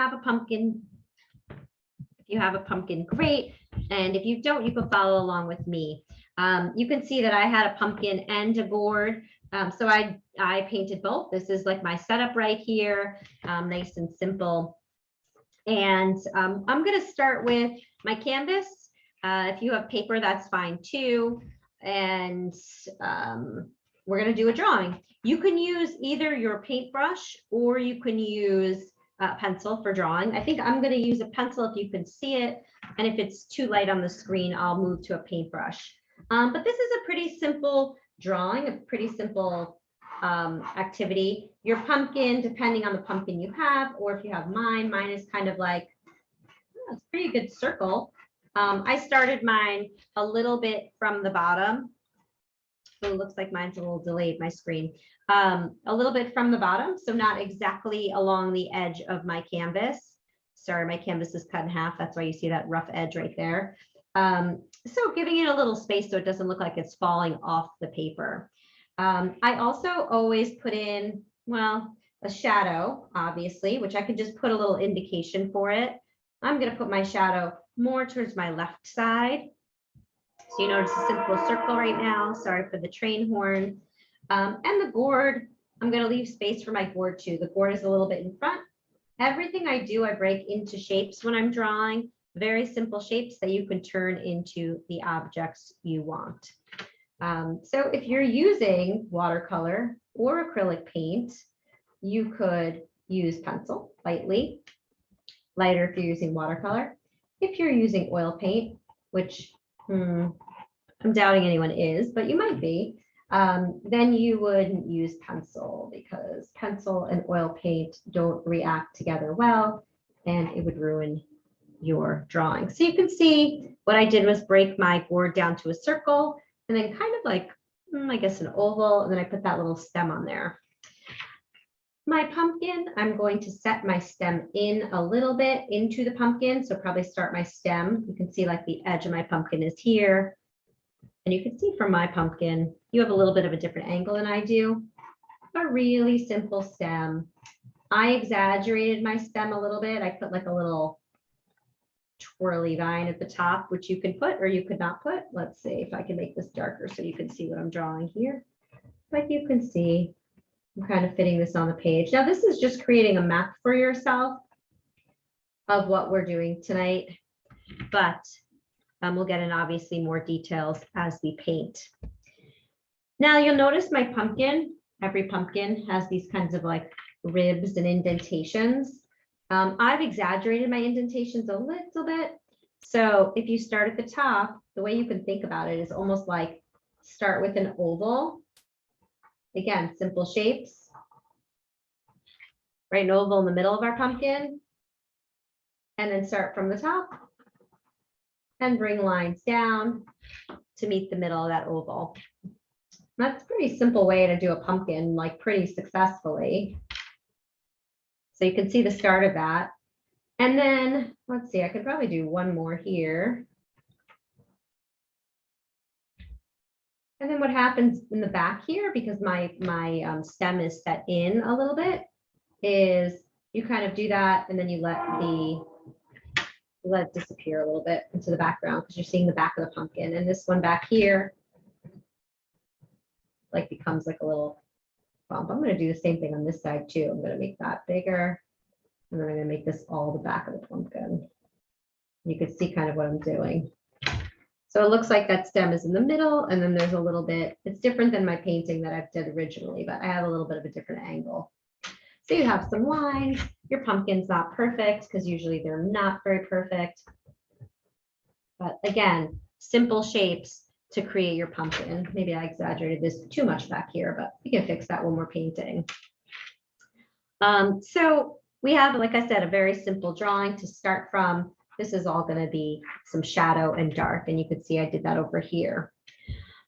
have a pumpkin, great. And if you don't, you can follow along with me. You can see that I had a pumpkin and a gourd. So I painted both. This is like my setup right here, nice and simple. And I'm going to start with my canvas. If you have paper, that's fine too. And we're going to do a drawing. You can use either your paintbrush or you can use a pencil for drawing. I think I'm going to use a pencil if you can see it. And if it's too light on the screen, I'll move to a paintbrush. But this is a pretty simple drawing, a pretty simple activity. Your pumpkin, depending on the pumpkin you have, or if you have mine is kind of like, oh, it's a pretty good circle. I started mine a little bit from the bottom. So it looks like mine's a little delayed, my screen. A little bit from the bottom, so not exactly along the edge of my canvas. Sorry, my canvas is cut in half. That's why you see that rough edge right there. So giving it a little space so it doesn't look like it's falling off the paper. I also always put in, well, a shadow, obviously, which I could just put a little indication for it. I'm going to put my shadow more towards my left side. So you notice a simple circle right now. Sorry for the train horn. And the gourd, I'm going to leave space for my gourd too. The gourd is a little bit in front. Everything I do, I break into shapes when I'm drawing. Very simple shapes that you can turn into the objects you want. So if you're using watercolor or acrylic paint, you could use pencil lightly, lighter if you're using watercolor. If you're using oil paint, which I'm doubting anyone is, but you might be, then you would use pencil, because pencil and oil paint don't react together well, and it would ruin your drawing. So you can see what I did was break my board down to a circle, and then kind of like, I guess an oval, and then I put that little stem on there. My pumpkin, I'm going to set my stem in a little bit into the pumpkin. So probably start my stem. You can see like the edge of my pumpkin is here. And you can see from my pumpkin, you have a little bit of a different angle than I do. A really simple stem. I exaggerated my stem a little bit. I put like a little twirly vine at the top, which you could put or you could not put. Let's see if I can make this darker so you can see what I'm drawing here. Like you can see, I'm kind of fitting this on the page. Now this is just creating a map for yourself of what we're doing tonight, but we'll get in obviously more details as we paint. Now you'll notice my pumpkin, every pumpkin has these kinds of like ribs and indentations. I've exaggerated my indentations a little bit. So if you start at the top, the way you can think about it is almost like start with an oval. Again, simple shapes. Right, an oval in the middle of our pumpkin. And then start from the top and bring lines down to meet the middle of that oval. That's a pretty simple way to do a pumpkin, like pretty successfully. So you can see the start of that. And then, let's see, I could probably do one more here. And then what happens in the back here, because my stem is set in a little bit, is you kind of do that and then you let it disappear a little bit into the background because you're seeing the back of the pumpkin. And this one back here like becomes like a little bump. I'm going to do the same thing on this side too. I'm going to make that bigger, and then I'm going to make this all the back of the pumpkin. You can see kind of what I'm doing. So it looks like that stem is in the middle, and then there's a little bit, it's different than my painting that I've did originally, but I have a little bit of a different angle. So you have some lines. Your pumpkin's not perfect because usually they're not very perfect. But again, simple shapes to create your pumpkin. Maybe I exaggerated this too much back here, but we can fix that when we're painting. So we have, like I said, a very simple drawing to start from. This is all going to be some shadow and dark, and you can see I did that over here.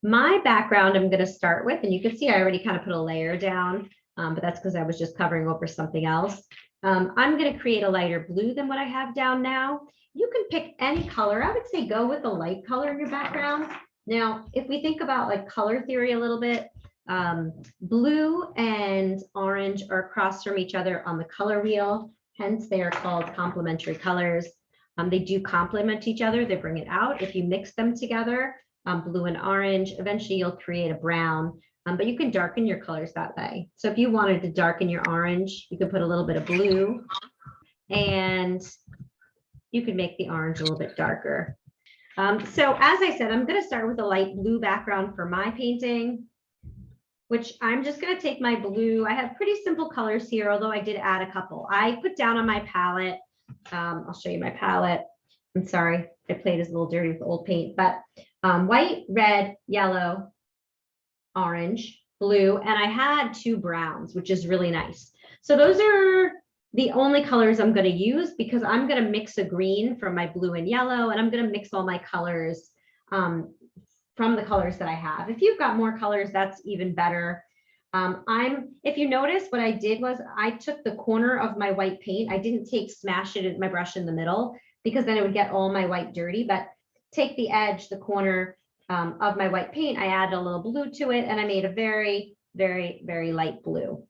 My background I'm going to start with, and you can see I already kind of put a layer down, but that's because I was just covering over something else. I'm going to create a lighter blue than what I have down now. You can pick any color. I would say go with a light color in your background. Now, if we think about like color theory a little bit, blue and orange are across from each other on the color wheel. Hence, they are called complementary colors. They do complement each other. They bring it out. If you mix them together, blue and orange, eventually you'll create a brown, but you can darken your colors that way. So if you wanted to darken your orange, you could put a little bit of blue and you could make the orange a little bit darker. So as I said, I'm going to start with a light blue background for my painting, which I'm just going to take my blue. I have pretty simple colors here, although I did add a couple. I put down on my palette. I'll show you my palette. I'm sorry, my plate is a little dirty with old paint, but white, red, yellow, orange, blue, and I had 2 browns, which is really nice. So those are the only colors I'm going to use because I'm going to mix a green from my blue and yellow, and I'm going to mix all my colors from the colors that I have. If you've got more colors, that's even better. If you notice, what I did was I took the corner of my white paint. I didn't smash it in my brush in the middle because then it would get all my white dirty, but take the edge, the corner of my white paint. I added a little blue to it and I made a very, very, very light blue.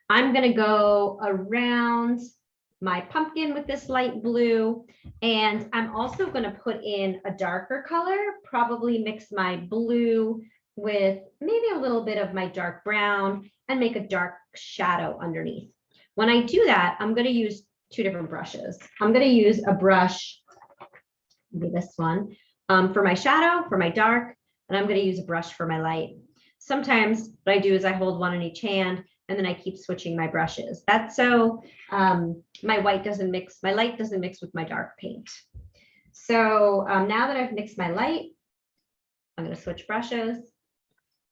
I'm going to go around my pumpkin with this light blue, and I'm also going to put in a darker color, probably mix my blue with maybe a little bit of my dark brown and make a dark shadow underneath. When I do that, I'm going to use 2 different brushes. I'm going to use a brush, maybe this one, for my shadow, for my dark, and I'm going to use a brush for my light. Sometimes what I do is I hold one in each hand and then I keep switching my brushes. That's so my light doesn't mix with my dark paint. So now that I've mixed my light, I'm going to switch brushes.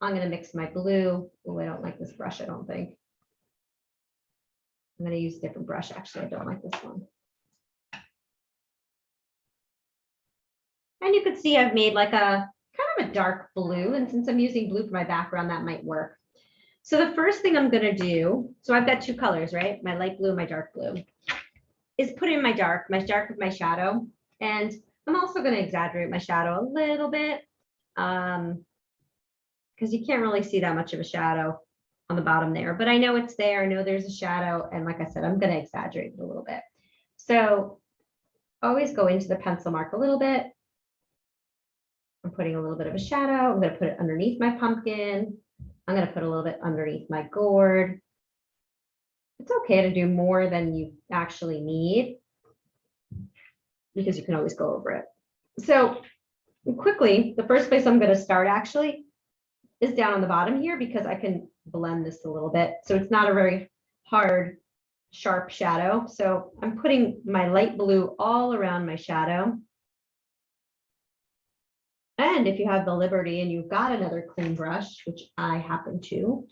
I'm going to mix my blue. Oh, I don't like this brush, I don't think. I'm going to use a different brush. Actually, I don't like this one. And you can see I've made like a kind of a dark blue. And since I'm using blue for my background, that might work. So the first thing I'm going to do, so I've got 2 colors, right? My light blue, my dark blue, is put in my dark with my shadow. And I'm also going to exaggerate my shadow a little bit because you can't really see that much of a shadow on the bottom there, but I know it's there. I know there's a shadow. And like I said, I'm going to exaggerate it a little bit. So always go into the pencil mark a little bit. I'm putting a little bit of a shadow. I'm going to put it underneath my pumpkin. I'm going to put a little bit underneath my gourd. It's okay to do more than you actually need because you can always go over it. So quickly, the first place I'm going to start actually is down on the bottom here because I can blend this a little bit. So it's not a very hard, sharp shadow. So I'm putting my light blue all around my shadow. And if you have the liberty and you've got another clean brush, which I happen to,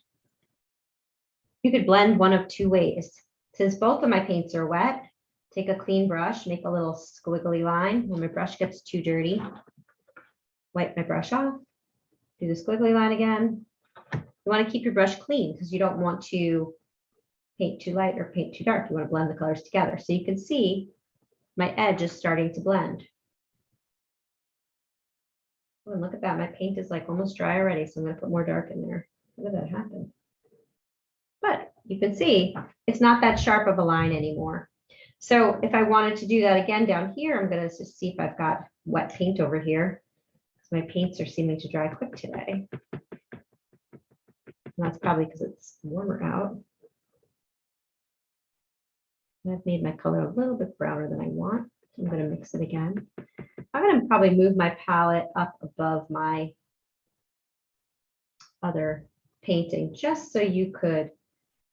you could blend one of 2 ways. Since both of my paints are wet, take a clean brush, make a little squiggly line. When my brush gets too dirty, wipe my brush off, do the squiggly line again. You want to keep your brush clean because you don't want to paint too light or paint too dark. You want to blend the colors together. So you can see my edge is starting to blend. Oh, and look at that. My paint is like almost dry already. So I'm going to put more dark in there. How did that happen? But you can see it's not that sharp of a line anymore. So if I wanted to do that again down here, I'm going to just see if I've got wet paint over here. My paints are seeming to dry quick today. And that's probably because it's warmer out. And I've made my color a little bit browner than I want. So I'm going to mix it again. I'm going to probably move my palette up above my other painting just so you could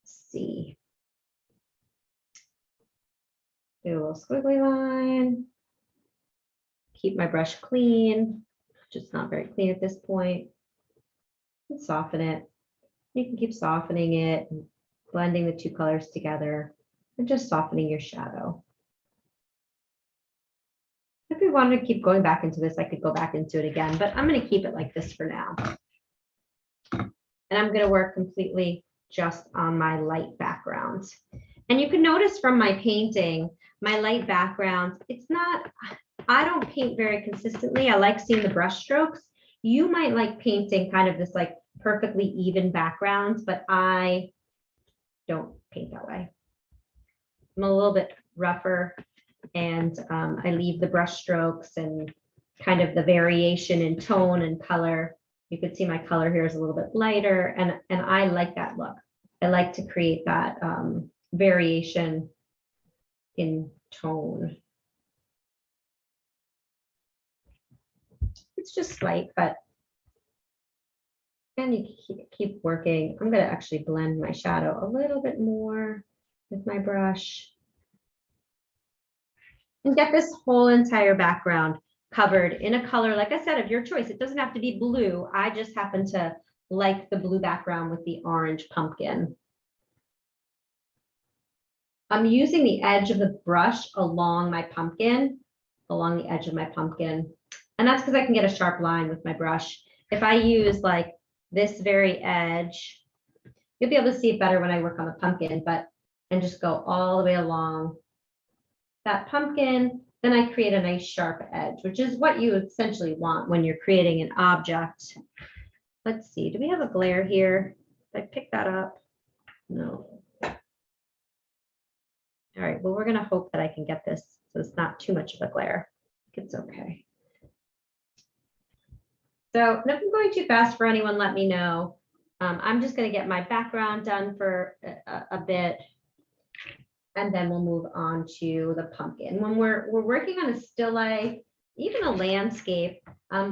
see. Do a little squiggly line. Keep my brush clean. Just not very clean at this point. And soften it. You can keep softening it, and blending the 2 colors together, and just softening your shadow. If we wanted to keep going back into this, I could go back into it again, but I'm going to keep it like this for now. And I'm going to work completely just on my light background. And you can notice from my painting, my light background, I don't paint very consistently. I like seeing the brush strokes. You might like painting kind of this like perfectly even background, but I don't paint that way. I'm a little bit rougher, and I leave the brush strokes and kind of the variation in tone and color. You can see my color here is a little bit lighter, and I like that look. I like to create that variation in tone. It's just slight, but and you keep working. I'm going to actually blend my shadow a little bit more with my brush and get this whole entire background covered in a color, like I said, of your choice. It doesn't have to be blue. I just happen to like the blue background with the orange pumpkin. I'm using the edge of the brush along my pumpkin, along the edge of my pumpkin. And that's because I can get a sharp line with my brush. If I use like this very edge, you'll be able to see it better when I work on the pumpkin, and just go all the way along that pumpkin. Then I create a nice sharp edge, which is what you essentially want when you're creating an object. Let's see, do we have a glare here? Did I pick that up? No. All right, well, we're going to hope that I can get this so it's not too much of a glare. It's okay. So if I'm going too fast for anyone, let me know. I'm just going to get my background done for a bit, and then we'll move on to the pumpkin. When we're working on a still life, even a landscape,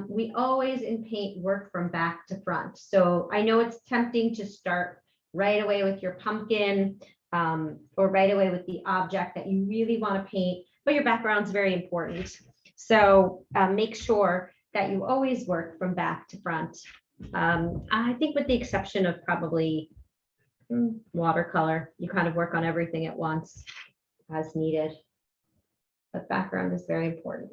we always in paint work from back to front. So I know it's tempting to start right away with your pumpkin, or right away with the object that you really want to paint, but your background's very important. So make sure that you always work from back to front. I think with the exception of probably watercolor, you kind of work on everything at once as needed, but background is very important.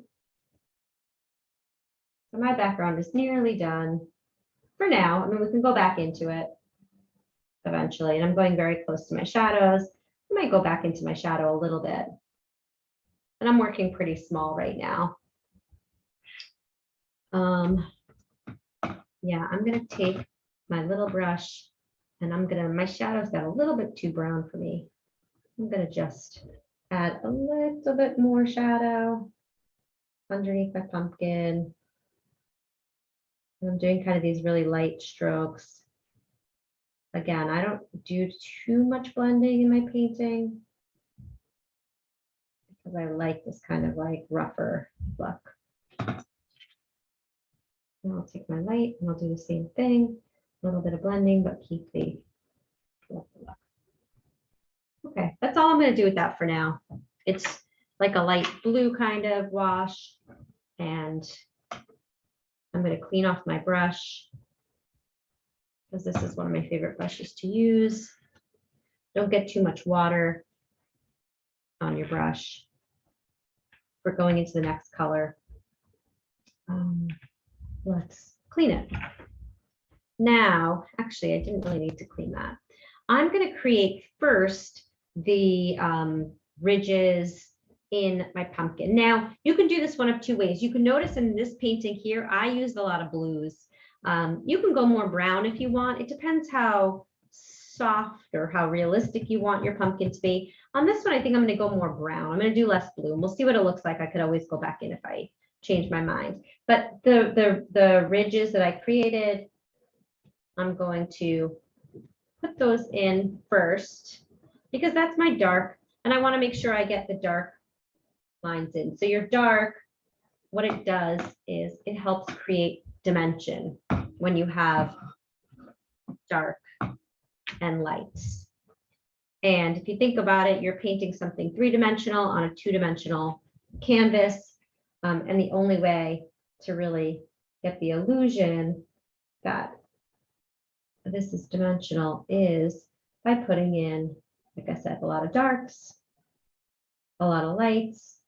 So my background is nearly done for now. I mean, we can go back into it eventually, and I'm going very close to my shadows. I might go back into my shadow a little bit, and I'm working pretty small right now. Yeah, I'm gonna take my little brush, and my shadows got a little bit too brown for me. I'm gonna just add a little bit more shadow underneath my pumpkin. And I'm doing kind of these really light strokes. Again, I don't do too much blending in my painting because I like this kind of like rougher look. And I'll take my light and I'll do the same thing, a little bit of blending, but keep the look. Okay, that's all I'm going to do with that for now. It's like a light blue kind of wash, and I'm going to clean off my brush because this is one of my favorite brushes to use. Don't get too much water on your brush. We're going into the next color. Let's clean it. Now, actually, I didn't really need to clean that. I'm going to create first the ridges in my pumpkin. Now, you can do this one of two ways. You can notice in this painting here, I used a lot of blues. You can go more brown if you want. It depends how soft or how realistic you want your pumpkin to be. On this one, I think I'm going to go more brown. I'm going to do less blue, and we'll see what it looks like. I could always go back in if I change my mind. But the ridges that I created, I'm going to put those in first because that's my dark, and I want to make sure I get the dark lines in. So your dark, what it does is it helps create dimension when you have dark and lights. And if you think about it, you're painting something three-dimensional on a two-dimensional canvas. And the only way to really get the illusion that this is dimensional is by putting in, like I said, a lot of darks, a lot of lights,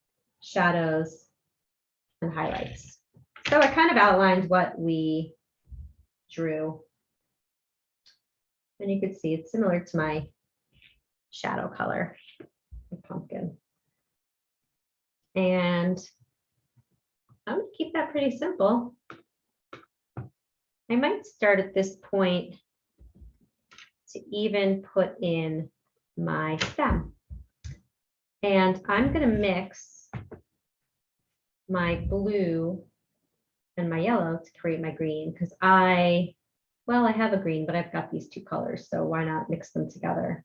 shadows, and highlights. So I kind of outlined what we drew. And you can see it's similar to my shadow color, the pumpkin. And I'm going to keep that pretty simple. I might start at this point to even put in my stem. And I'm going to mix my blue and my yellow to create my green because well, I have a green, but I've got these two colors, so why not mix them together?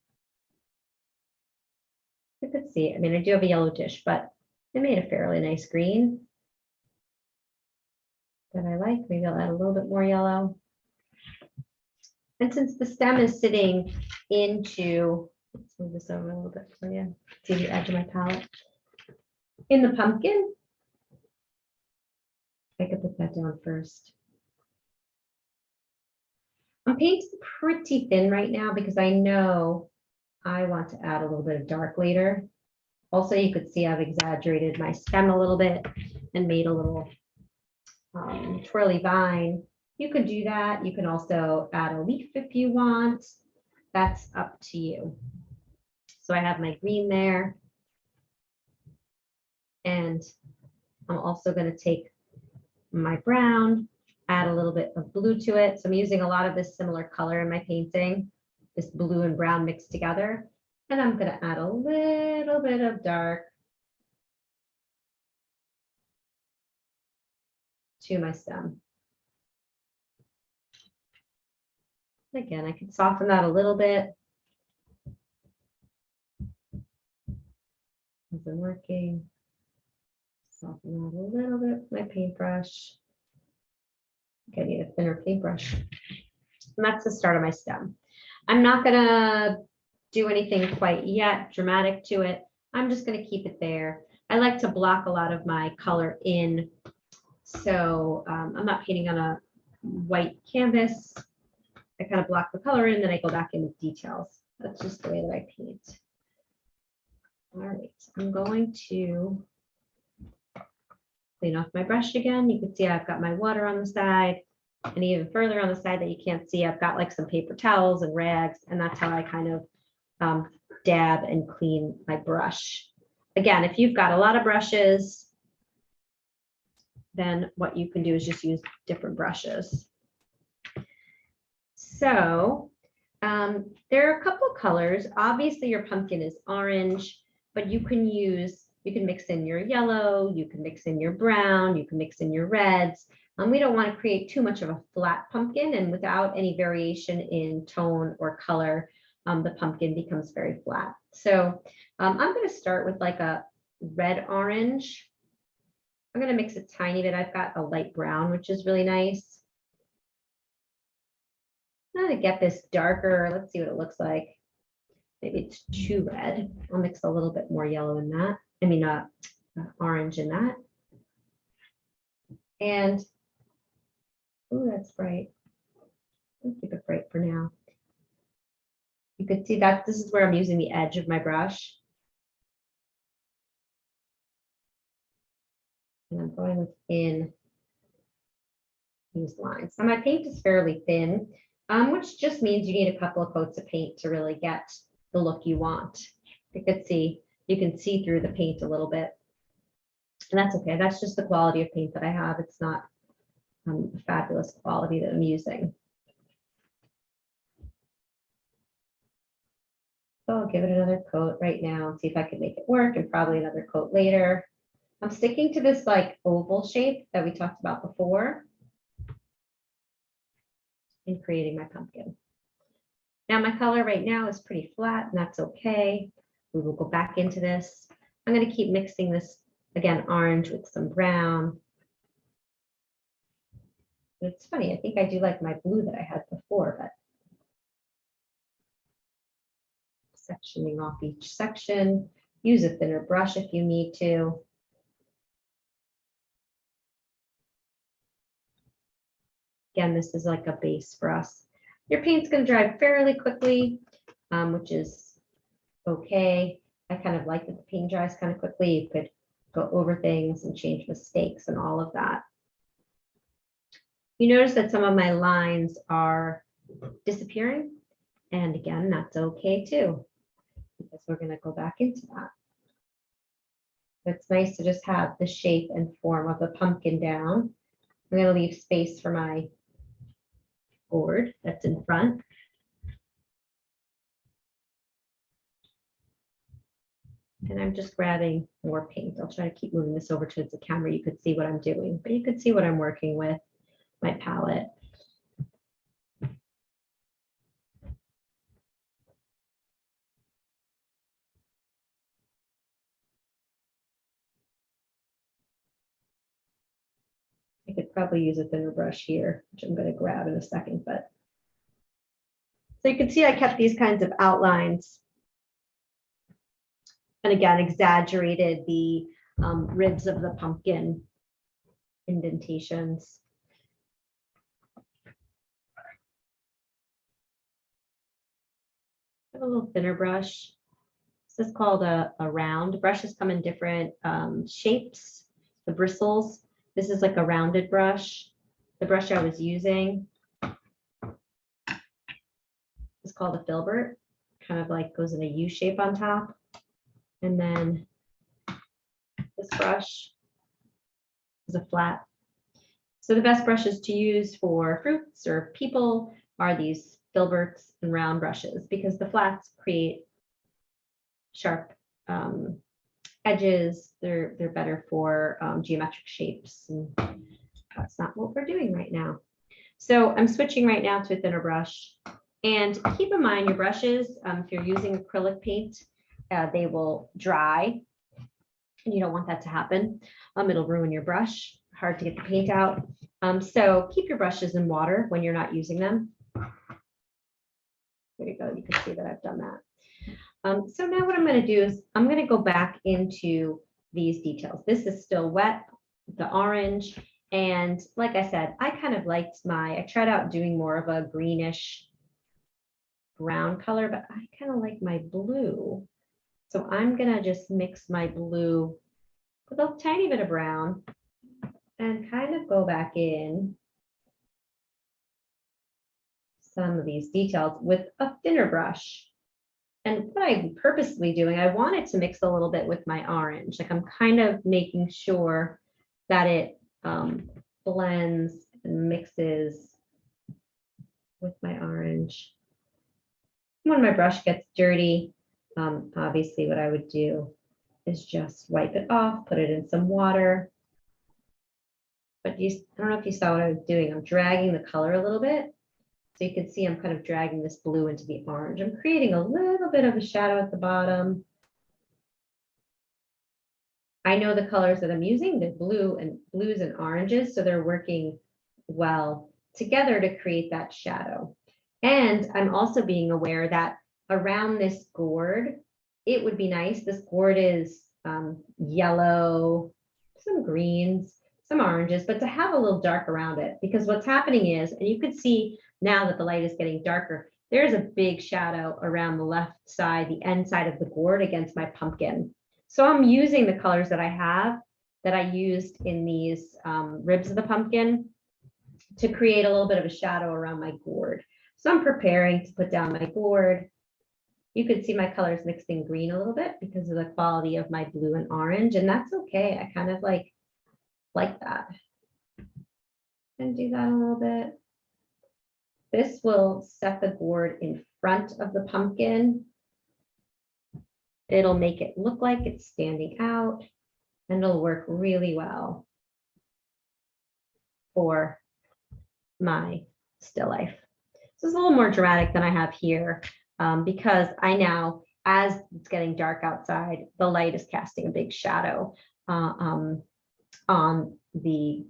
You could see, I mean, I do have a yellow dish, but I made a fairly nice green that I like. Maybe I'll add a little bit more yellow. And since the stem is sitting into, let's move this over a little bit for you, see the edge of my palette. In the pumpkin, I could put that down first. I'm painting pretty thin right now because I know I want to add a little bit of dark later. Also, you could see I've exaggerated my stem a little bit and made a little twirly vine. You could do that. You can also add a leaf if you want. That's up to you. So I have my green there. And I'm also going to take my brown, add a little bit of blue to it. So I'm using a lot of this similar color in my painting, this blue and brown mixed together. And I'm going to add a little bit of dark to my stem. Again, I can soften that a little bit. As I'm working, soften that a little bit with my paintbrush. I need a thinner paintbrush. And that's the start of my stem. I'm not gonna do anything quite yet dramatic to it. I'm just gonna keep it there. I like to block a lot of my color in. So I'm not painting on a white canvas. I kind of block the color in, then I go back in with details. That's just the way that I paint. All right, I'm going to clean off my brush again. You can see I've got my water on the side, and even further on the side that you can't see, I've got like some paper towels and rags, and that's how I kind of dab and clean my brush. Again, if you've got a lot of brushes, then what you can do is just use different brushes. So there are a couple of colors. Obviously your pumpkin is orange, but you can mix in your yellow, you can mix in your brown, you can mix in your reds. We don't want to create too much of a flat pumpkin, and without any variation in tone or color, the pumpkin becomes very flat. So I'm going to start with like a red orange. I'm going to mix a tiny bit. I've got a light brown, which is really nice. I'm going to get this darker. Let's see what it looks like. Maybe it's too red. I'll mix a little bit more yellow in that. I mean, orange in that. And, oh, that's bright. I'll keep it bright for now. You could see that this is where I'm using the edge of my brush. And I'm going within these lines. Now my paint is fairly thin, which just means you need a couple of coats of paint to really get the look you want. You can see through the paint a little bit. And that's okay. That's just the quality of paint that I have. It's not a fabulous quality that I'm using. So I'll give it another coat right now and see if I can make it work, and probably another coat later. I'm sticking to this like oval shape that we talked about before in creating my pumpkin. Now my color right now is pretty flat, and that's okay. We will go back into this. I'm going to keep mixing this, again, orange with some brown. It's funny, I think I do like my blue that I had before, but sectioning off each section. Use a thinner brush if you need to. Again, this is like a base for us. Your paint's going to dry fairly quickly, which is okay. I kind of like that the paint dries kind of quickly. You could go over things and change mistakes and all of that. You notice that some of my lines are disappearing. And again, that's okay too, because we're going to go back into that. It's nice to just have the shape and form of the pumpkin down. I'm going to leave space for my board that's in front. And I'm just grabbing more paint. I'll try to keep moving this over towards the camera. You could see what I'm doing, but you could see what I'm working with, my palette. I could probably use a thinner brush here, which I'm going to grab in a second, but so you can see I kept these kinds of outlines. And again, exaggerated the ribs of the pumpkin indentations. I have a little thinner brush. This is called a round. Brushes come in different shapes, the bristles. This is like a rounded brush. The brush I was using is called a filbert, kind of like goes in a U shape on top. And then this brush is a flat. So the best brushes to use for fruits or people are these filberts and round brushes because the flats create sharp edges. They're better for geometric shapes, and that's not what we're doing right now. So I'm switching right now to a thinner brush. And keep in mind your brushes, if you're using acrylic paint, they will dry, and you don't want that to happen. It'll ruin your brush, hard to get the paint out. So keep your brushes in water when you're not using them. There you go, you can see that I've done that. So now what I'm going to do is I'm going to go back into these details. This is still wet, the orange. And like I said, I kind of liked I tried out doing more of a greenish brown color, but I kind of like my blue. So I'm going to just mix my blue with a tiny bit of brown and kind of go back in some of these details with a thinner brush. And what I'm purposely doing, I want it to mix a little bit with my orange. Like I'm kind of making sure that it blends and mixes with my orange. When my brush gets dirty, obviously what I would do is just wipe it off, put it in some water. But I don't know if you saw what I was doing. I'm dragging the color a little bit. So you can see I'm kind of dragging this blue into the orange. I'm creating a little bit of a shadow at the bottom. I know the colors that I'm using, the blues and oranges, so they're working well together to create that shadow. And I'm also being aware that around this gourd, it would be nice. This gourd is yellow, some greens, some oranges, but to have a little dark around it, because what's happening is, and you can see now that the light is getting darker, there's a big shadow around the left side, the end side of the gourd against my pumpkin. So I'm using the colors that I have that I used in these ribs of the pumpkin to create a little bit of a shadow around my gourd. So I'm preparing to put down my gourd. You can see my colors mixing green a little bit because of the quality of my blue and orange, and that's okay. I kind of like that. And do that a little bit. This will set the gourd in front of the pumpkin. It'll make it look like it's standing out, and it'll work really well for my still life. So it's a little more dramatic than I have here because I now, as it's getting dark outside, the light is casting a big shadow on the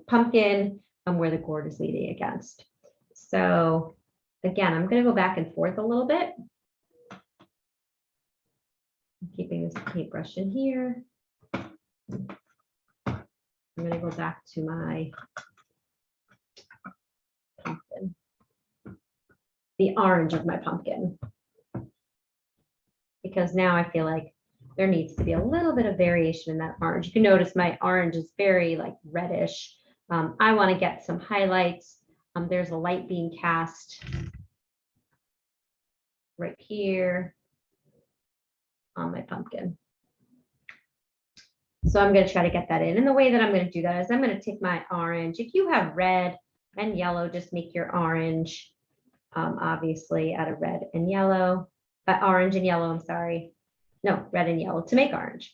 pumpkin where the gourd is leaning against. So again, I'm going to go back and forth a little bit. I'm keeping this paintbrush in here. I'm going to go back to my pumpkin, the orange of my pumpkin, because now I feel like there needs to be a little bit of variation in that orange. You can notice my orange is very like reddish. I want to get some highlights. There's a light being cast right here on my pumpkin. So I'm going to try to get that in. And the way that I'm going to do that is I'm going to take my orange. If you have red and yellow, just make your orange, obviously out of red and yellow, orange and yellow, I'm sorry. no, red and yellow to make orange.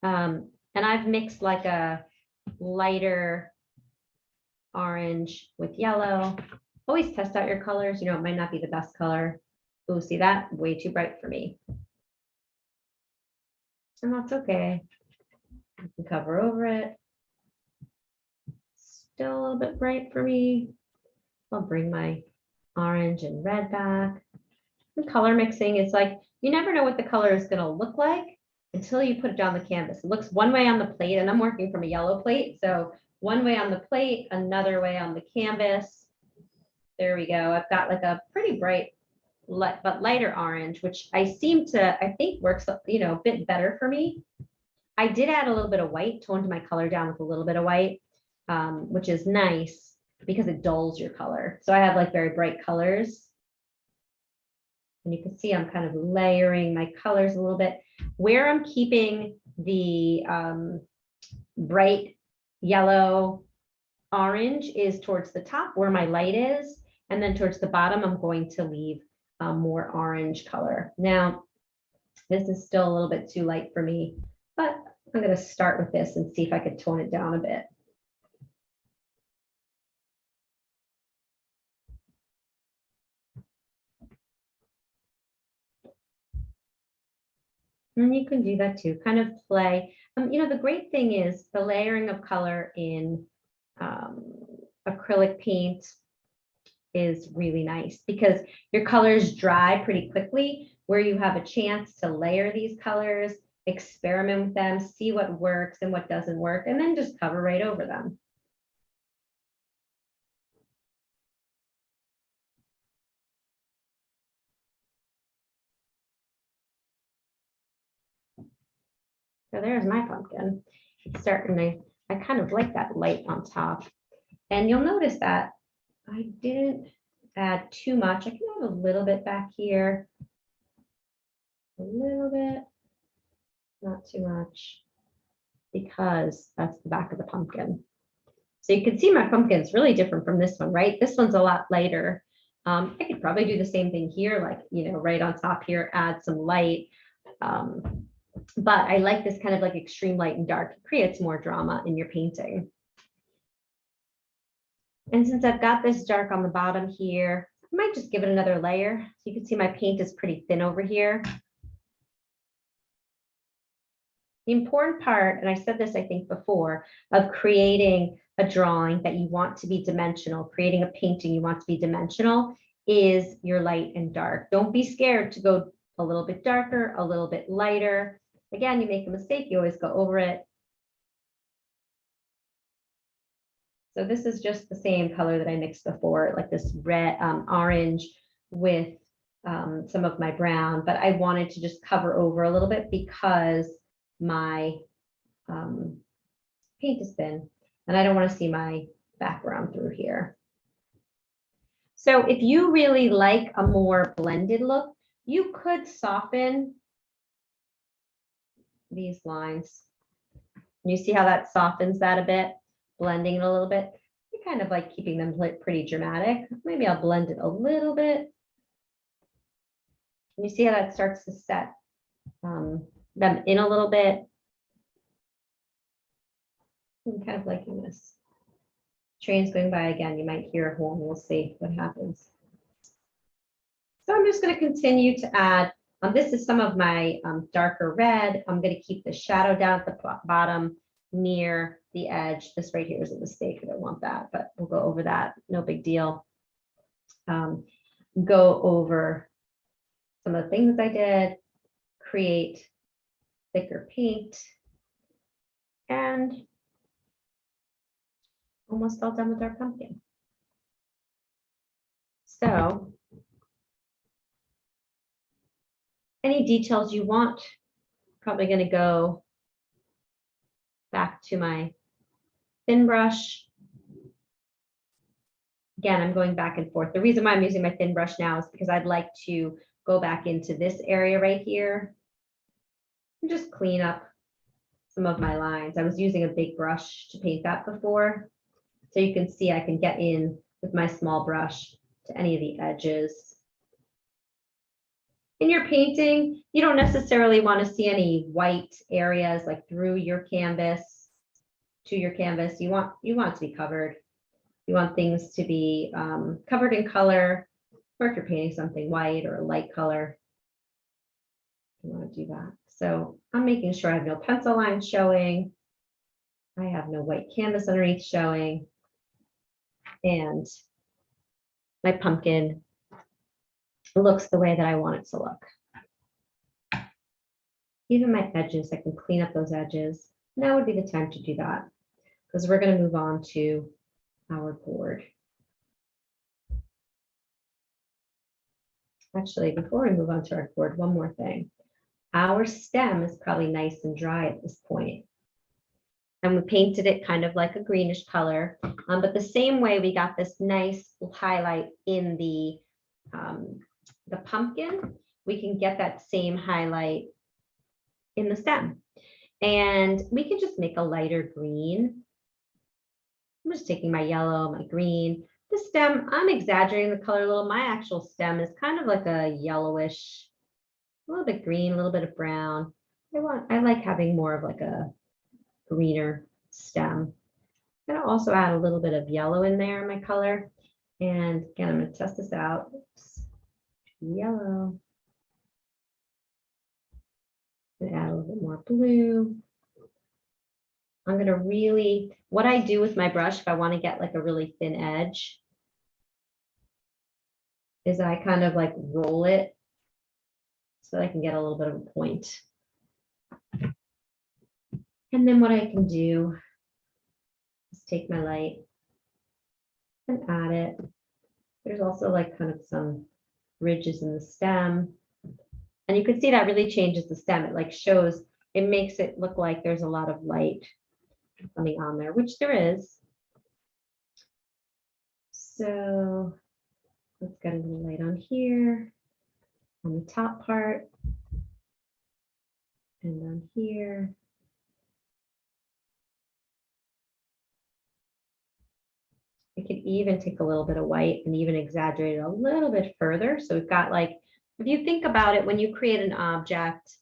And I've mixed like a lighter orange with yellow. Always test out your colors. You know, it might not be the best color. Oh, see that? Way too bright for me. And that's okay. You can cover over it. Still a little bit bright for me. I'll bring my orange and red back. And color mixing is like, you never know what the color is going to look like until you put it down the canvas. It looks one way on the plate, and I'm working from a yellow plate. So one way on the plate, another way on the canvas. There we go. I've got like a pretty bright, but lighter orange, which I think works, you know, a bit better for me. I did add a little bit of white, toned my color down with a little bit of white, which is nice because it dulls your color. So I have like very bright colors. And you can see I'm kind of layering my colors a little bit. Where I'm keeping the bright yellow orange is towards the top where my light is. And then towards the bottom, I'm going to leave more orange color. Now, this is still a little bit too light for me, but I'm going to start with this and see if I could tone it down a bit. And you can do that too, kind of play. You know, the great thing is the layering of color in acrylic paint is really nice because your colors dry pretty quickly, where you have a chance to layer these colors, experiment with them, see what works and what doesn't work, and then just cover right over them. So there's my pumpkin. It's starting I kind of like that light on top. And you'll notice that I didn't add too much. I can add a little bit back here. A little bit, not too much, because that's the back of the pumpkin. So you can see my pumpkin is really different from this one, right? This one's a lot lighter. I could probably do the same thing here, like, you know, right on top here, add some light. But I like this kind of like extreme light and dark. It creates more drama in your painting. And since I've got this dark on the bottom here, I might just give it another layer. So you can see my paint is pretty thin over here. The important part, and I said this, I think before, of creating a drawing that you want to be dimensional, creating a painting you want to be dimensional, is your light and dark. Don't be scared to go a little bit darker, a little bit lighter. Again, you make a mistake, you always go over it. So this is just the same color that I mixed before, like this red, orange with some of my brown, but I wanted to just cover over a little bit because my paint is thin and I don't want to see my background through here. So if you really like a more blended look, you could soften these lines. You see how that softens that a bit, blending it a little bit. I kind of like keeping them pretty dramatic. Maybe I'll blend it a little bit. You see how that starts to set them in a little bit. I'm kind of liking this. Trains going by again, you might hear a horn. We'll see what happens. So I'm just going to continue to add. This is some of my darker red. I'm going to keep the shadow down at the bottom near the edge. This right here is a mistake. I don't want that, but we'll go over that. No big deal. Go over some of the things I did, create thicker paint, and almost all done with our pumpkin. So any details you want, probably going to go back to my thin brush. Again, I'm going back and forth. The reason why I'm using my thin brush now is because I'd like to go back into this area right here and just clean up some of my lines. I was using a big brush to paint that before. So you can see I can get in with my small brush to any of the edges. In your painting, you don't necessarily want to see any white areas like through your canvas to your canvas. You want it to be covered. You want things to be covered in color, or if you're painting something white or a light color, you want to do that. So I'm making sure I have no pencil lines showing. I have no white canvas underneath showing. And my pumpkin looks the way that I want it to look. Even my edges, I can clean up those edges. Now would be the time to do that because we're going to move on to our board. Actually, before we move on to our board, one more thing. Our stem is probably nice and dry at this point. And we painted it kind of like a greenish color, but the same way we got this nice highlight in the pumpkin, we can get that same highlight in the stem. And we can just make a lighter green. I'm just taking my yellow, my green. The stem, I'm exaggerating the color a little. My actual stem is kind of like a yellowish, a little bit green, a little bit of brown. I like having more of like a greener stem. I'm going to also add a little bit of yellow in there in my color. And again, I'm going to test this out. Oops. Yellow. I'm going to add a little bit more blue. I'm going to really, what I do with my brush, if I want to get like a really thin edge, is I kind of like roll it so that I can get a little bit of a point. And then what I can do is take my light and add it. There's also like kind of some ridges in the stem. And you can see that really changes the stem. It like shows, it makes it look like there's a lot of light coming on there, which there is. So let's get a little light on here, on the top part, and on here. I could even take a little bit of white and even exaggerate it a little bit further. So we've got like, if you think about it, when you create an object,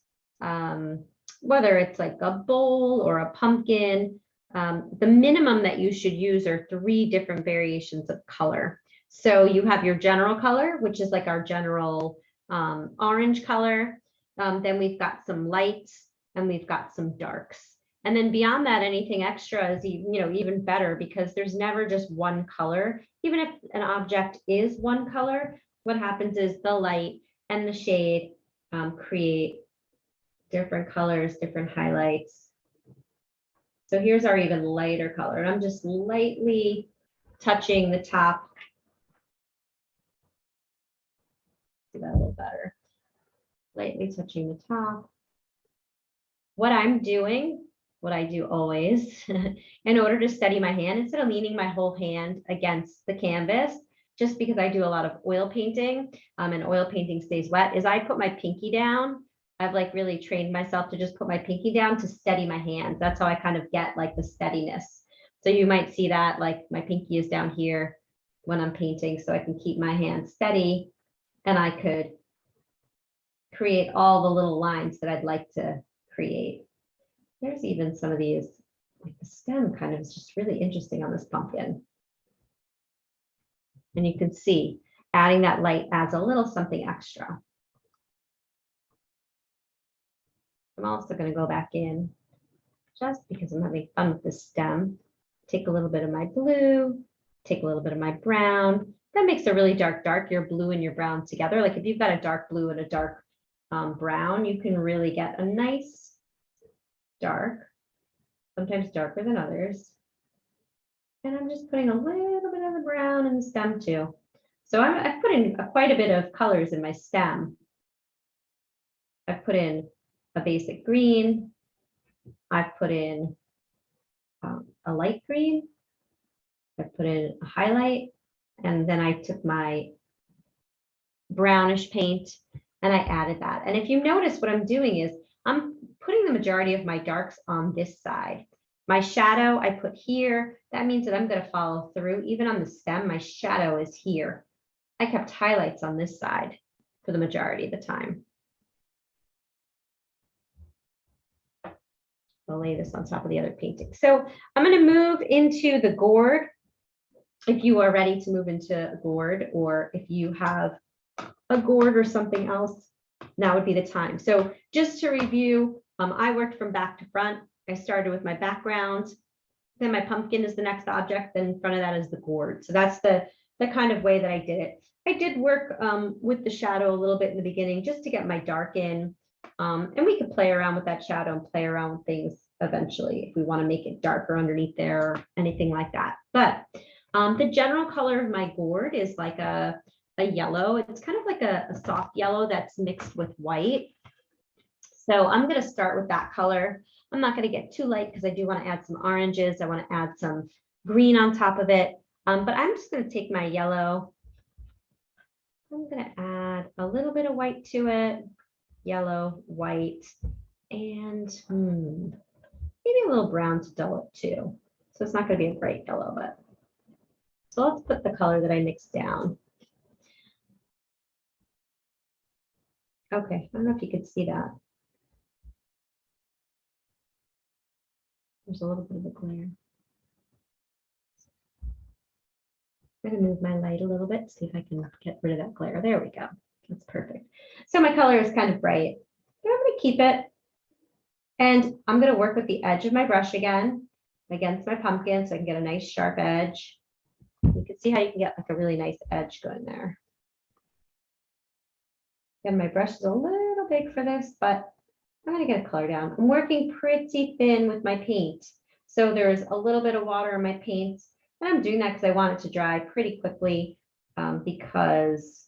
whether it's like a bowl or a pumpkin, the minimum that you should use are 3 different variations of color. So you have your general color, which is like our general orange color. Then we've got some lights and we've got some darks. And then beyond that, anything extra is even better because there's never just one color. Even if an object is one color, what happens is the light and the shade create different colors, different highlights. So here's our even lighter color. And I'm just lightly touching the top. Do that a little better. Lightly touching the top. What I'm doing, what I do always, in order to steady my hand, instead of leaning my whole hand against the canvas, just because I do a lot of oil painting and oil painting stays wet, is I put my pinky down. I've like really trained myself to just put my pinky down to steady my hands. That's how I kind of get like the steadiness. So you might see that like my pinky is down here when I'm painting so I can keep my hand steady and I could create all the little lines that I'd like to create. There's even some of these, like the stem kind of is just really interesting on this pumpkin. And you can see adding that light adds a little something extra. I'm also going to go back in just because I'm having fun with this stem. Take a little bit of my blue, take a little bit of my brown. That makes a really dark, your blue and your brown together. Like if you've got a dark blue and a dark brown, you can really get a nice dark, sometimes darker than others. And I'm just putting a little bit of the brown in the stem too. So I've put in quite a bit of colors in my stem. I've put in a basic green. I've put in a light green. I've put in a highlight. And then I took my brownish paint and I added that. And if you notice what I'm doing is I'm putting the majority of my darks on this side. My shadow I put here. That means that I'm going to follow through. Even on the stem, my shadow is here. I kept highlights on this side for the majority of the time. I'll lay this on top of the other painting. So I'm going to move into the gourd. If you are ready to move into a gourd, or if you have a gourd or something else, now would be the time. So just to review, I worked from back to front. I started with my background, then my pumpkin is the next object, then in front of that is the gourd. So that's the kind of way that I did it. I did work with the shadow a little bit in the beginning just to get my dark in. And we could play around with that shadow and play around with things eventually if we want to make it darker underneath there or anything like that. But the general color of my gourd is like a yellow. It's kind of like a soft yellow that's mixed with white. So I'm going to start with that color. I'm not going to get too light because I do want to add some oranges. I want to add some green on top of it. But I'm just going to take my yellow. I'm going to add a little bit of white to it. Yellow, white, and maybe a little brown to dull it too. So it's not going to be a bright yellow, but so let's put the color that I mixed down. Okay, I don't know if you could see that. There's a little bit of a glare. I'm going to move my light a little bit, see if I can get rid of that glare. There we go. That's perfect. So my color is kind of bright, but I'm going to keep it. And I'm going to work with the edge of my brush again against my pumpkin so I can get a nice sharp edge. You can see how you can get like a really nice edge going there. Again, my brush is a little big for this, but I'm going to get a color down. I'm working pretty thin with my paint. So there's a little bit of water in my paint. And I'm doing that because I want it to dry pretty quickly because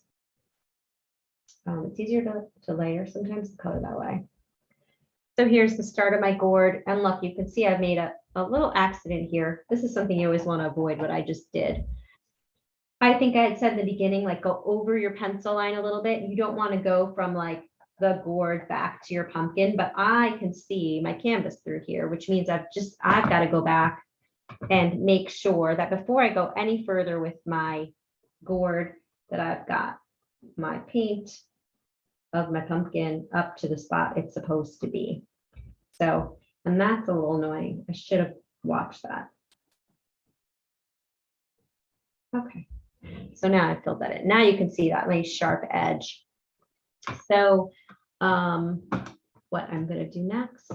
it's easier to layer sometimes the color that way. So here's the start of my gourd. And look, you can see I've made a little accident here. This is something you always want to avoid, what I just did. I think I had said in the beginning, like go over your pencil line a little bit. You don't want to go from like the gourd back to your pumpkin, but I can see my canvas through here, which means I've got to go back and make sure that before I go any further with my gourd that I've got my paint of my pumpkin up to the spot it's supposed to be. So, and that's a little annoying. I should have watched that. Okay, so now I filled that in. Now you can see that nice sharp edge. So what I'm going to do next,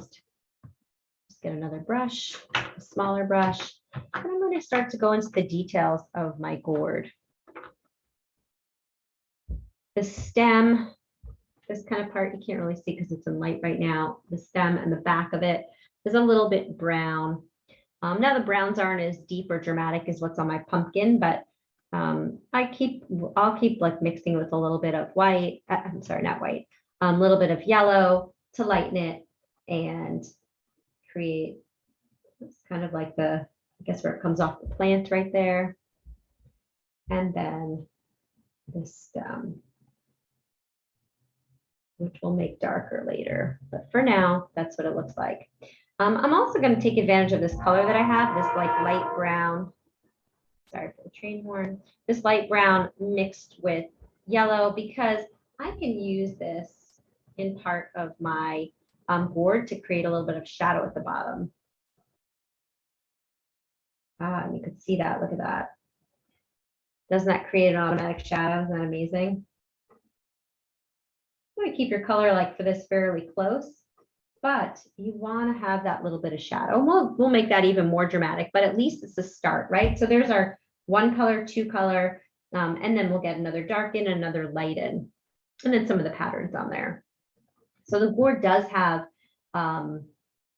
just get another brush, a smaller brush, and I'm going to start to go into the details of my gourd. The stem, this kind of part you can't really see because it's in light right now. The stem and the back of it is a little bit brown. Now the browns aren't as deep or dramatic as what's on my pumpkin, but I'll keep like mixing with a little bit of white. I'm sorry, not white. A little bit of yellow to lighten it and create it's kind of like the, I guess where it comes off the plant right there. And then the stem, which will make darker later. But for now, that's what it looks like. I'm also going to take advantage of this color that I have, this like light brown. Sorry for the train horn. This light brown mixed with yellow because I can use this in part of my board to create a little bit of shadow at the bottom. And you can see that. Look at that. Doesn't that create an automatic shadow? Isn't that amazing? You want to keep your color like for this fairly close, but you want to have that little bit of shadow. We'll make that even more dramatic, but at least it's a start, right? So there's our one color, two color, and then we'll get another dark in, another light in, and then some of the patterns on there. So the board does have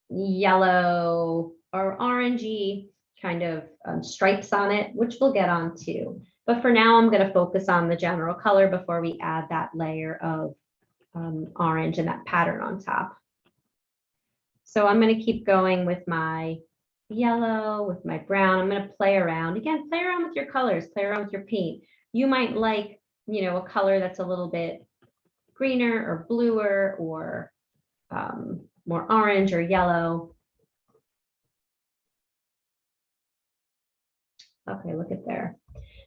yellow or orangey kind of stripes on it, which we'll get on too. But for now, I'm going to focus on the general color before we add that layer of orange and that pattern on top. So I'm going to keep going with my yellow, with my brown. I'm going to play around. Again, play around with your colors, play around with your paint. You might like, you know, a color that's a little bit greener or bluer or more orange or yellow. Okay, look at there.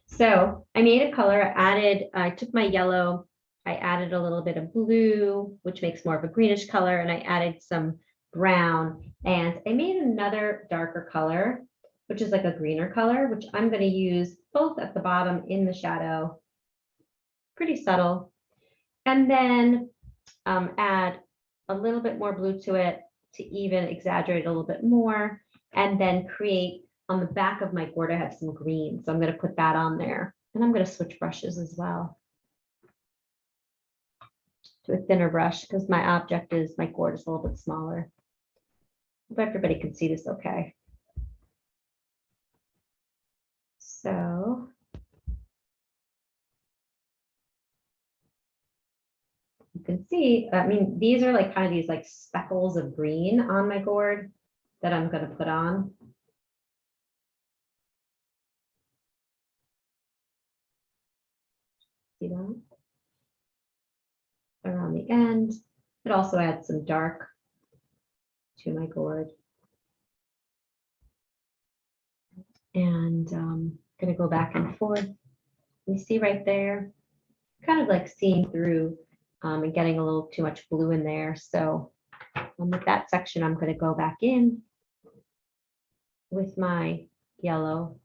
So I made a color, I took my yellow, I added a little bit of blue, which makes more of a greenish color, and I added some brown, and I made another darker color, which is like a greener color, which I'm going to use both at the bottom in the shadow, pretty subtle, and then add a little bit more blue to it to even exaggerate a little bit more, and then create on the back of my gourd, I have some green, so I'm going to put that on there, and I'm going to switch brushes as well to a thinner brush because my object is, my gourd is a little bit smaller. Hope everybody can see this okay. So you can see, I mean, these are like kind of these like speckles of green on my gourd that I'm going to put on. See that? Around the end. It also adds some dark to my gourd. And I'm going to go back and forth. You see right there, kind of like seeing through and getting a little too much blue in there. So with that section, I'm going to go back in with my yellow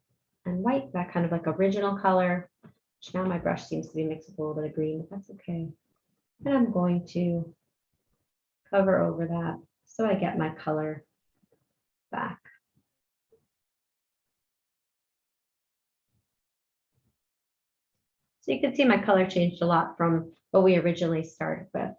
and white, that kind of like original color, which now my brush seems to be mixed with a little bit of green, but that's okay. And I'm going to cover over that so I get my color back. So you can see my color changed a lot from what we originally started with.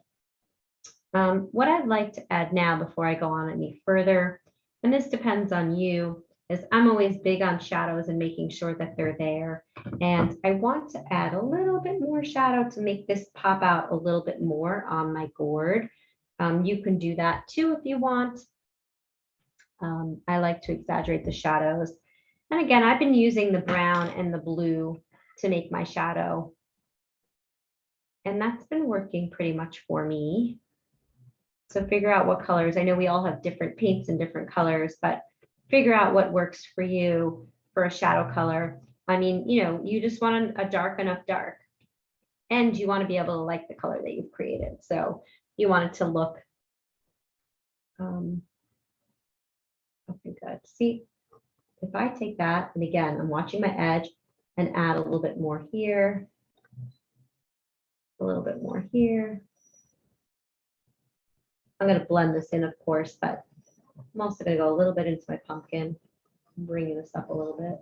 What I'd like to add now before I go on any further, and this depends on you, is I'm always big on shadows and making sure that they're there. And I want to add a little bit more shadow to make this pop out a little bit more on my gourd. You can do that too if you want. I like to exaggerate the shadows. And again, I've been using the brown and the blue to make my shadow. And that's been working pretty much for me. So figure out what colors. I know we all have different paints and different colors, but figure out what works for you for a shadow color. I mean, you know, you just want a dark enough dark, and you want to be able to like the color that you've created. So you want it to look okay, good. See, if I take that, and again, I'm watching my edge and add a little bit more here, a little bit more here. I'm going to blend this in, of course, but I'm also going to go a little bit into my pumpkin, bringing this up a little bit.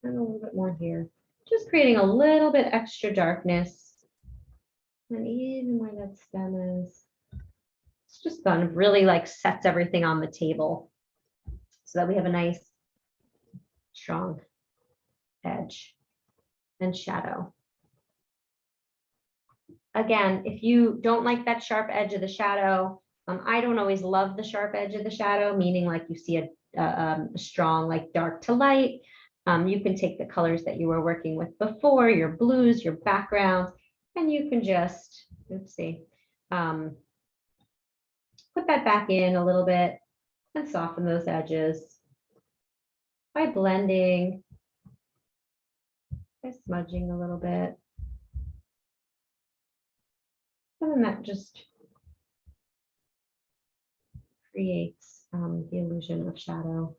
And a little bit more here. Just creating a little bit extra darkness. And even where that stem is. It's just kind of really like sets everything on the table so that we have a nice, strong edge and shadow. Again, if you don't like that sharp edge of the shadow, I don't always love the sharp edge of the shadow, meaning like you see a strong like dark to light. You can take the colors that you were working with before, your blues, your backgrounds, and you can just, let's see, put that back in a little bit and soften those edges by blending, by smudging a little bit. And then that just creates the illusion of shadow.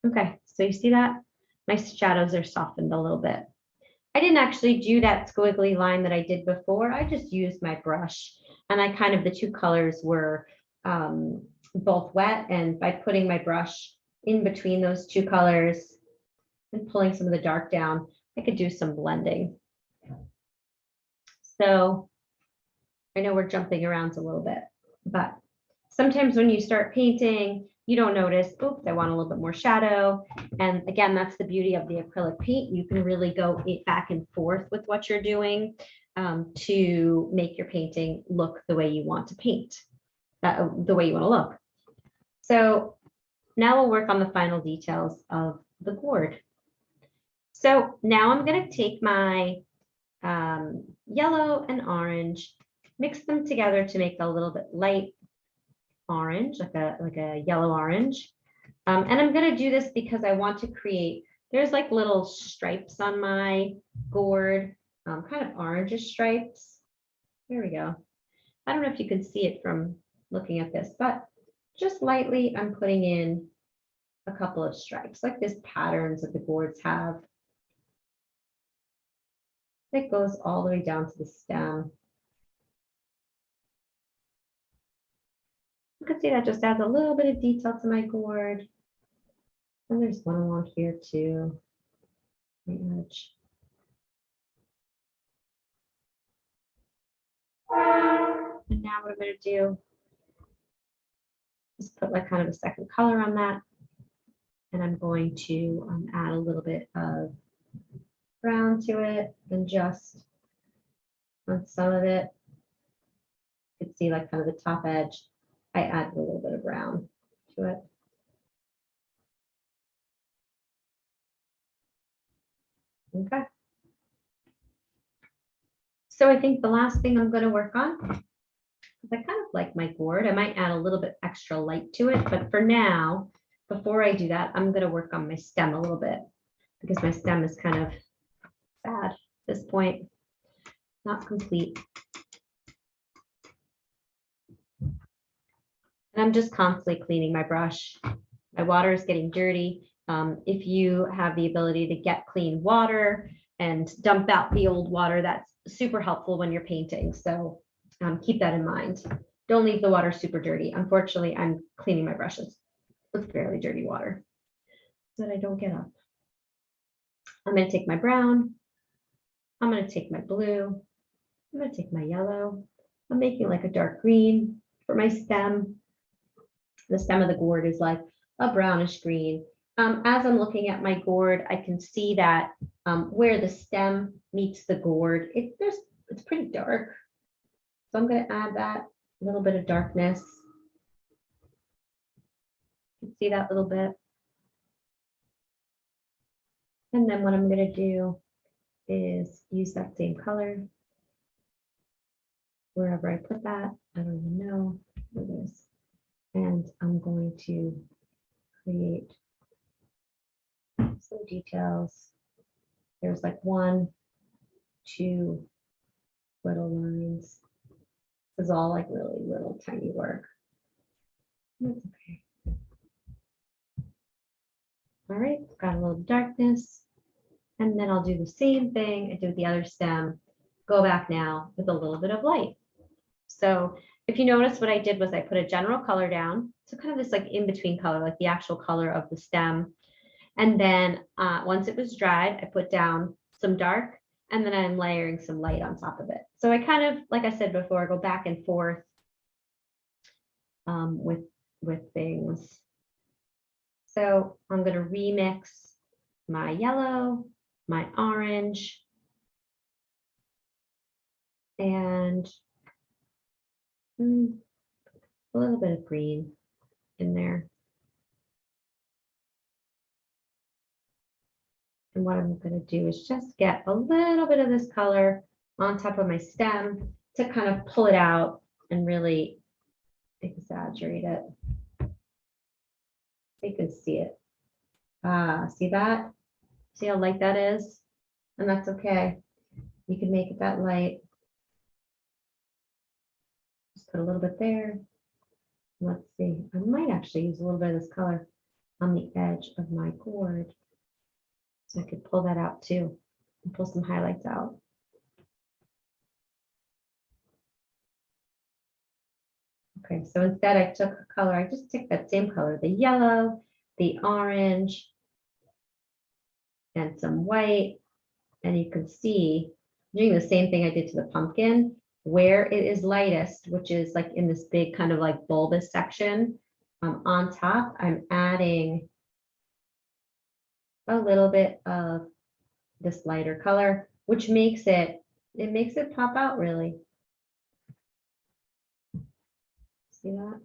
Okay, so you see that? My shadows are softened a little bit. I didn't actually do that squiggly line that I did before. I just used my brush, and I kind of, the two colors were both wet, and by putting my brush in between those two colors and pulling some of the dark down, I could do some blending. So I know we're jumping around a little bit, but sometimes when you start painting, you don't notice, oops, I want a little bit more shadow. And again, that's the beauty of the acrylic paint. You can really go back and forth with what you're doing to make your painting look the way you want to paint, the way you want to look. So now we'll work on the final details of the gourd. So now I'm going to take my yellow and orange, mix them together to make a little bit light orange, like a yellow orange. And I'm going to do this because I want to create, there's like little stripes on my gourd kind of orangish stripes. There we go. I don't know if you can see it from looking at this, but just lightly, I'm putting in a couple of stripes, like this patterns that the gourds have. It goes all the way down to the stem. You can see that just adds a little bit of detail to my gourd. And there's one along here too. The edge. And now what I'm going to do is put like kind of a second color on that. And I'm going to add a little bit of brown to it, and just on some of it, you can see like kind of the top edge, I add a little bit of brown to it. Okay. So I think the last thing I'm going to work on, because I kind of like my gourd, I might add a little bit extra light to it, but for now, before I do that, I'm going to work on my stem a little bit, because my stem is kind of bad at this point, not complete. And I'm just constantly cleaning my brush. My water is getting dirty. If you have the ability to get clean water and dump out the old water, that's super helpful when you're painting. So keep that in mind. Don't leave the water super dirty. Unfortunately, I'm cleaning my brushes with fairly dirty water so that I don't get up. I'm going to take my brown. I'm going to take my blue. I'm going to take my yellow. I'm making like a dark green for my stem. The stem of the gourd is like a brownish green. As I'm looking at my gourd, I can see that where the stem meets the gourd, it's pretty dark. So I'm going to add that little bit of darkness. You can see that little bit. And then what I'm going to do is use that same color wherever I put that. I don't even know where it is. And I'm going to create some details. There's like 1, 2 little lines. This is all like really little tiny work. That's okay. All right, got a little darkness. And then I'll do the same thing I did with the other stem. Go back now with a little bit of light. So if you notice, what I did was I put a general color down. So kind of this like in-between color, like the actual color of the stem. And then once it was dried, I put down some dark, and then I'm layering some light on top of it. So I kind of, like I said before, I go back and forth with things. So I'm going to remix my yellow, my orange, and a little bit of green in there. And what I'm going to do is just get a little bit of this color on top of my stem to kind of pull it out and really exaggerate it. You can see it. See that? See how light that is? And that's okay. You can make it that light. Just put a little bit there. Let's see. I might actually use a little bit of this color on the edge of my gourd. So I could pull that out too and pull some highlights out. Okay, so instead I took a color, I just took that same color, the yellow, the orange, and some white. And you can see I'm doing the same thing I did to the pumpkin, where it is lightest, which is like in this big kind of like bulbous section. On top, I'm adding a little bit of this lighter color, which makes it pop out really. See that?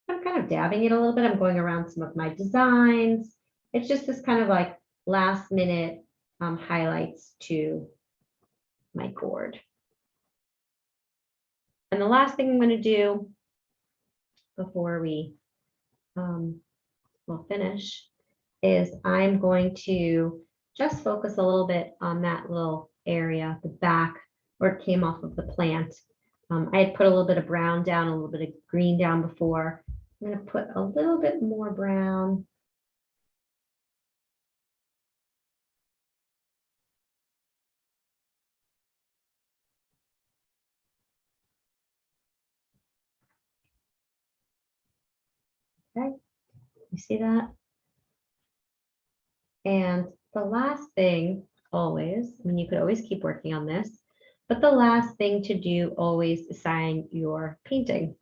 I'm kind of dabbing it a little bit. I'm going around some of my designs. It's just this kind of like last minute highlights to my gourd. And the last thing I'm going to do before we will finish is I'm going to just focus a little bit on that little area, the back, where it came off of the plant. I had put a little bit of brown down, a little bit of green down before. I'm going to put a little bit more brown. Okay, you see that? And the last thing always, I mean, you could always keep working on this, but the last thing to do always is sign your painting.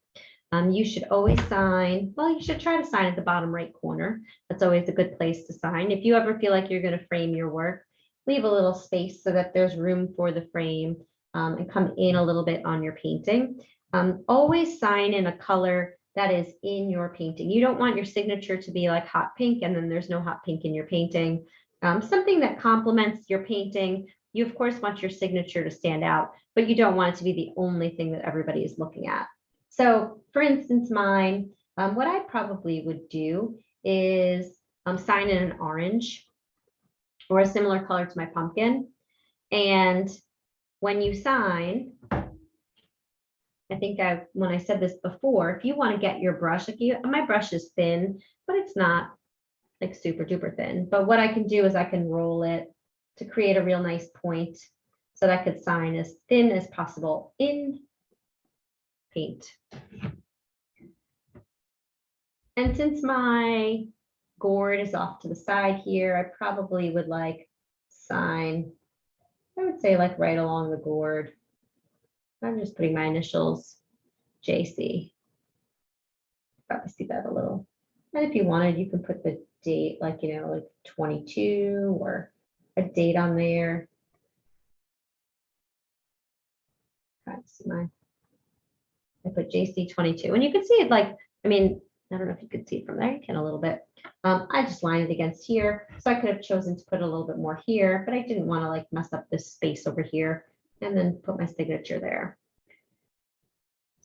You should always sign, well, you should try to sign at the bottom right corner. That's always a good place to sign. If you ever feel like you're going to frame your work, leave a little space so that there's room for the frame, and come in a little bit on your painting. Always sign in a color that is in your painting. You don't want your signature to be like hot pink and then there's no hot pink in your painting. Something that complements your painting. You of course want your signature to stand out, but you don't want it to be the only thing that everybody is looking at. So for instance, mine, what I probably would do is sign in an orange or a similar color to my pumpkin. And when you sign, I think when I said this before, if you want to get your brush, like my brush is thin, but it's not like super duper thin. But what I can do is I can roll it to create a real nice point so that I could sign as thin as possible in paint. And since my gourd is off to the side here, I probably would like sign, I would say like right along the gourd. I'm just putting my initials, JC. Probably see that a little. And if you wanted, you can put the date, like, you know, like 22 or a date on there. I put JC 22, and you can see it like, I mean, I don't know if you could see it from there. You can a little bit. I just lined it against here. So I could have chosen to put a little bit more here, but I didn't want to like mess up this space over here and then put my signature there.